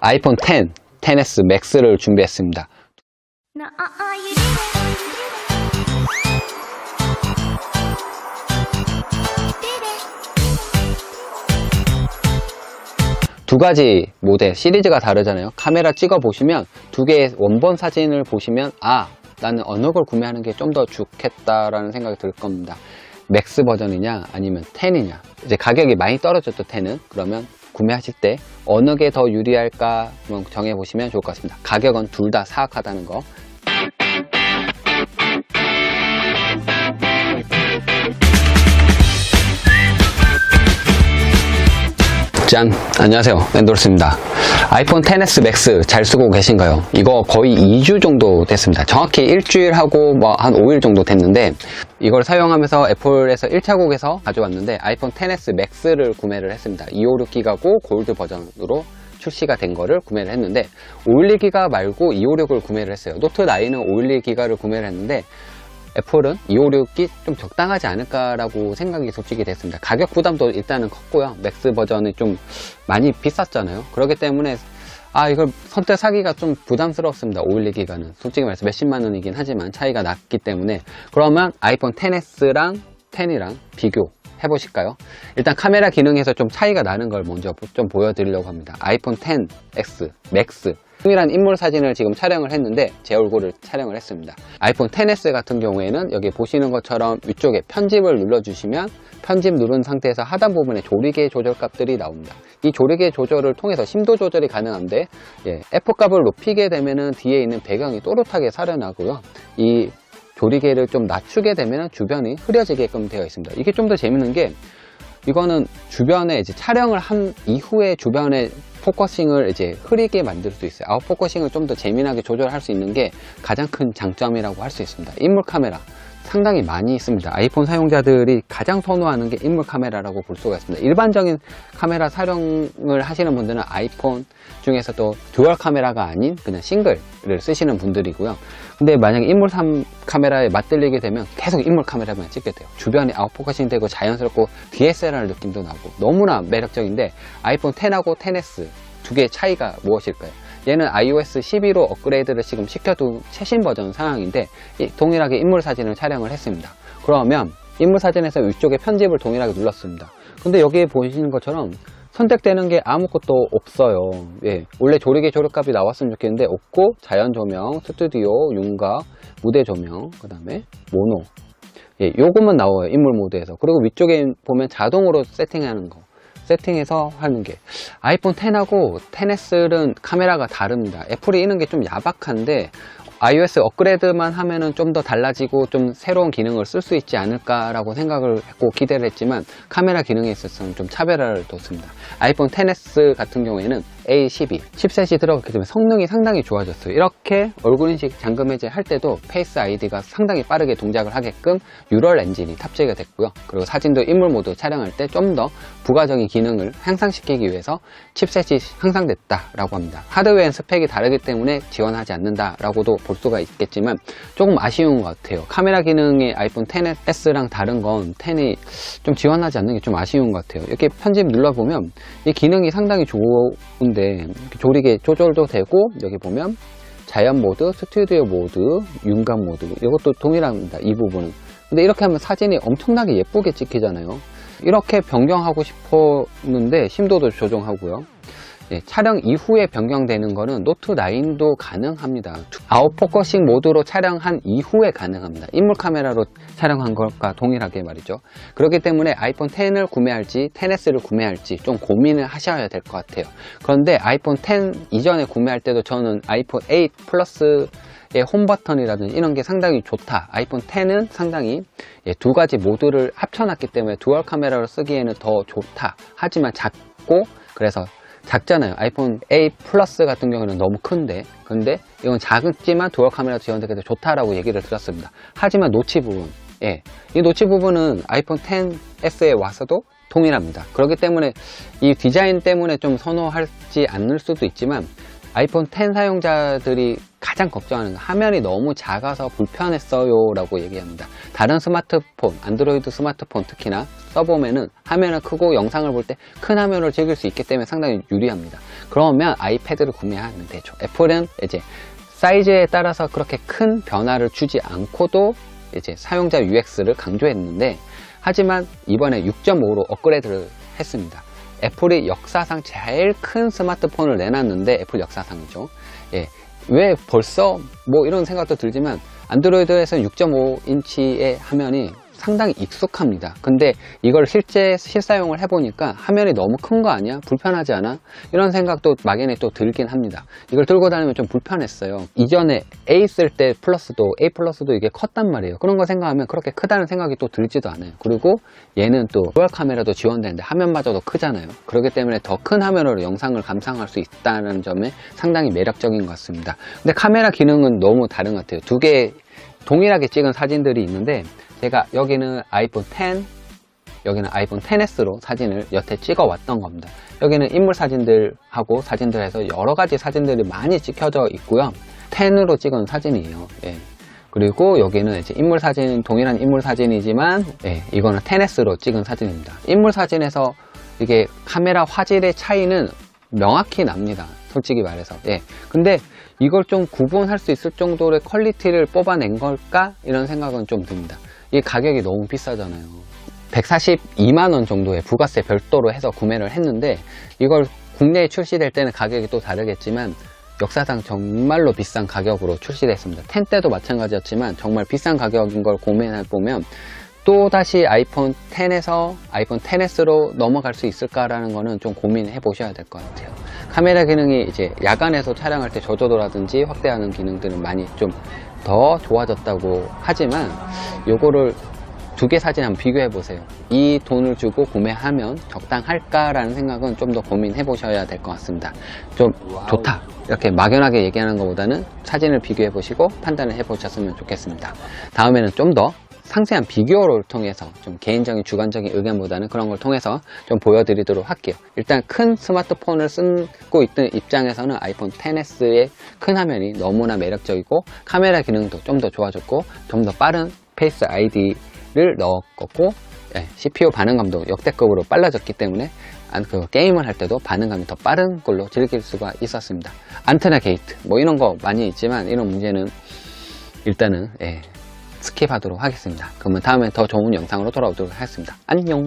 아이폰 10, XS 맥스를 준비했습니다. 두 가지 모델 시리즈가 다르잖아요. 카메라 찍어 보시면 두 개의 원본 사진을 보시면 나는 어느 걸 구매하는 게 좀 더 좋겠다라는 생각이 들 겁니다. 맥스 버전이냐 아니면 10이냐. 이제 가격이 많이 떨어졌죠. 10은. 그러면 구매하실 때 어느 게 더 유리할까 정해 보시면 좋을 것 같습니다. 가격은 둘 다 사악하다는 거. 짠! 안녕하세요. 멘도르스입니다. 아이폰 XS 맥스 잘 쓰고 계신가요? 이거 거의 2주 정도 됐습니다. 정확히 일주일하고 한 5일 정도 됐는데, 이걸 사용하면서 애플에서 1차국에서 가져왔는데 아이폰 XS 맥스를 구매를 했습니다. 256기가고 골드 버전으로 출시가 된 거를 구매를 했는데, 512기가 말고 256을 구매를 했어요. 노트 9은 512기가를 구매를 했는데 애플은 256이 좀 적당하지 않을까라고 생각이 솔직히 됐습니다. 가격 부담도 일단은 컸고요. 맥스 버전이 좀 많이 비쌌잖아요. 그렇기 때문에 이걸 선택하기가 좀 부담스럽습니다. 512기가는 솔직히 말해서 몇십만 원이긴 하지만 차이가 났기 때문에. 그러면 아이폰 XS랑 10이랑 비교 해보실까요? 일단 카메라 기능에서 좀 차이가 나는 걸 먼저 좀 보여드리려고 합니다. 아이폰 XS 맥스 동일한 인물 사진을 지금 촬영을 했는데 제 얼굴을 촬영을 했습니다. 아이폰 XS 같은 경우에는 여기 보시는 것처럼 위쪽에 편집을 눌러주시면 편집 누른 상태에서 하단 부분에 조리개 조절 값들이 나옵니다. 이 조리개 조절을 통해서 심도 조절이 가능한데 F값을 높이게 되면은 뒤에 있는 배경이 또렷하게 살아나고요. 이 조리개를 좀 낮추게 되면 주변이 흐려지게끔 되어 있습니다. 이게 좀 더 재밌는 게, 이거는 주변에 이제 촬영을 한 이후에 주변에 포커싱을 이제 흐리게 만들 수 있어요. 아웃포커싱을 좀 더 재미나게 조절할 수 있는 게 가장 큰 장점이라고 할 수 있습니다. 인물 카메라 상당히 많이 있습니다. 아이폰 사용자들이 가장 선호하는 게 인물 카메라라고 볼 수가 있습니다. 일반적인 카메라 사용을 하시는 분들은 아이폰 중에서도 듀얼 카메라가 아닌 그냥 싱글을 쓰시는 분들이고요. 근데 만약에 인물 카메라에 맞들리게 되면 계속 인물 카메라만 찍게 돼요. 주변이 아웃포커싱 되고 자연스럽고 DSLR 느낌도 나고 너무나 매력적인데, 아이폰 10하고 XS 두 개의 차이가 무엇일까요? 얘는 iOS 12로 업그레이드를 지금 시켜둔 최신 버전 상황인데 동일하게 인물 사진을 촬영을 했습니다. 그러면 인물 사진에서 위쪽에 편집을 동일하게 눌렀습니다. 근데 여기에 보시는 것처럼 선택되는 게 아무것도 없어요. 원래 조리개 조립값이 나왔으면 좋겠는데 없고, 자연 조명, 스튜디오, 윤곽, 무대 조명, 그 다음에 모노, 요것만 나와요. 인물 모드에서. 그리고 위쪽에 보면 자동으로 세팅하는 거, 세팅해서 하는 게, 아이폰 10하고 XS는 카메라가 다릅니다. 애플이 이런 게 좀 야박한데 iOS 업그레이드만 하면은 좀 더 달라지고 좀 새로운 기능을 쓸 수 있지 않을까라고 생각을 했고 기대를 했지만, 카메라 기능에 있어서는 좀 차별화를 뒀습니다. 아이폰 XS 같은 경우에는 A12 칩셋이 들어갔기 때문에 성능이 상당히 좋아졌어요. 이렇게 얼굴 인식 잠금 해제 할 때도 페이스 아이디가 상당히 빠르게 동작을 하게끔 뉴럴 엔진이 탑재가 됐고요. 그리고 사진도 인물 모드 촬영할 때 좀 더 부가적인 기능을 향상시키기 위해서 칩셋이 향상됐다라고 합니다. 하드웨어엔 스펙이 다르기 때문에 지원하지 않는다라고도 볼 수가 있겠지만 조금 아쉬운 것 같아요. 카메라 기능이 아이폰 XS랑 다른 건 10이 좀 지원하지 않는 게 좀 아쉬운 것 같아요. 이렇게 편집 눌러보면 이 기능이 상당히 좋은데 조리개 조절도 되고, 여기 보면 자연 모드, 스튜디오 모드, 윤곽 모드, 이것도 동일합니다. 이 부분은. 근데 이렇게 하면 사진이 엄청나게 예쁘게 찍히잖아요. 이렇게 변경하고 싶었는데 심도도 조정하고요. 촬영 이후에 변경되는 거는 노트 9도 가능합니다. 아웃포커싱 모드로 촬영한 이후에 가능합니다. 인물 카메라로 촬영한 것과 동일하게 말이죠. 그렇기 때문에 아이폰 10을 구매할지 XS를 구매할지 좀 고민을 하셔야 될 것 같아요. 그런데 아이폰 10 이전에 구매할 때도 저는 아이폰 8 플러스의 홈 버튼이라든지 이런 게 상당히 좋다. 아이폰 10은 상당히 두 가지 모드를 합쳐놨기 때문에 듀얼 카메라로 쓰기에는 더 좋다. 하지만 작고, 그래서 작잖아요. 아이폰 8 플러스 같은 경우는 너무 큰데, 근데 이건 작지만 듀얼 카메라 지원되기 때문에 좋다라고 얘기를 들었습니다. 하지만 노치 부분, 이 노치 부분은 아이폰 XS에 와서도 동일합니다. 그렇기 때문에 이 디자인 때문에 좀 선호하지 않을 수도 있지만, 아이폰 10 사용자들이 가장 걱정하는 건 화면이 너무 작아서 불편했어요 라고 얘기합니다. 다른 스마트폰, 안드로이드 스마트폰 특히나 써보면은 화면을 크고 영상을 볼 때 큰 화면으로 즐길 수 있기 때문에 상당히 유리합니다. 그러면 아이패드를 구매하면 되죠. 애플은 이제 사이즈에 따라서 그렇게 큰 변화를 주지 않고도 이제 사용자 UX를 강조했는데, 하지만 이번에 6.5로 업그레이드를 했습니다. 애플이 역사상 제일 큰 스마트폰을 내놨는데, 애플 역사상이죠. 예. 왜 벌써 뭐 이런 생각도 들지만 안드로이드에서 6.5인치의 화면이 상당히 익숙합니다. 근데 이걸 실제 실사용을 해보니까 화면이 너무 큰 거 아니야? 불편하지 않아? 이런 생각도 막연히 또 들긴 합니다. 이걸 들고 다니면 좀 불편했어요. 이전에 A 쓸 때 A 플러스도 이게 컸단 말이에요. 그런 거 생각하면 그렇게 크다는 생각이 또 들지도 않아요. 그리고 얘는 또 듀얼 카메라도 지원되는데 화면마저도 크잖아요. 그렇기 때문에 더 큰 화면으로 영상을 감상할 수 있다는 점에 상당히 매력적인 것 같습니다. 근데 카메라 기능은 너무 다른 것 같아요. 두 개 동일하게 찍은 사진들이 있는데, 제가 여기는 아이폰 X, 여기는 아이폰 XS로 사진을 여태 찍어 왔던 겁니다. 여기는 인물 사진들하고 사진들에서 여러 가지 사진들이 많이 찍혀져 있고요. 10으로 찍은 사진이에요. 예. 그리고 여기는 이제 인물 사진, 동일한 인물 사진이지만, 예, 이거는 XS로 찍은 사진입니다. 인물 사진에서 이게 카메라 화질의 차이는 명확히 납니다. 솔직히 말해서. 예. 근데 이걸 좀 구분할 수 있을 정도의 퀄리티를 뽑아낸 걸까? 이런 생각은 좀 듭니다. 이 가격이 너무 비싸잖아요. 142만원 정도의 부가세 별도로 해서 구매를 했는데, 이걸 국내에 출시될 때는 가격이 또 다르겠지만 역사상 정말로 비싼 가격으로 출시됐습니다. 10 때도 마찬가지였지만 정말 비싼 가격인 걸 고민해보면 또다시 아이폰 X에서 아이폰 XS로 넘어갈 수 있을까라는 거는 좀 고민해 보셔야 될 것 같아요. 카메라 기능이 이제 야간에서 촬영할 때 저조도라든지 확대하는 기능들은 많이 좀 더 좋아졌다고 하지만, 요거를 두 개 사진 한번 비교해 보세요. 이 돈을 주고 구매하면 적당할까라는 생각은 좀 더 고민해 보셔야 될 것 같습니다. 좀 좋다 이렇게 막연하게 얘기하는 것보다는 사진을 비교해 보시고 판단을 해 보셨으면 좋겠습니다. 다음에는 좀 더 상세한 비교를 통해서 좀 개인적인 주관적인 의견보다는 그런 걸 통해서 좀 보여드리도록 할게요. 일단 큰 스마트폰을 쓰고 있는 입장에서는 아이폰 XS의 큰 화면이 너무나 매력적이고, 카메라 기능도 좀 더 좋아졌고, 좀 더 빠른 페이스 ID를 넣었고, 예, CPU 반응감도 역대급으로 빨라졌기 때문에 게임을 할 때도 반응감이 더 빠른 걸로 즐길 수가 있었습니다. 안테나 게이트 뭐 이런 거 많이 있지만 이런 문제는 일단은 스킵하도록 하겠습니다. 그러면 다음에 더 좋은 영상으로 돌아오도록 하겠습니다. 안녕.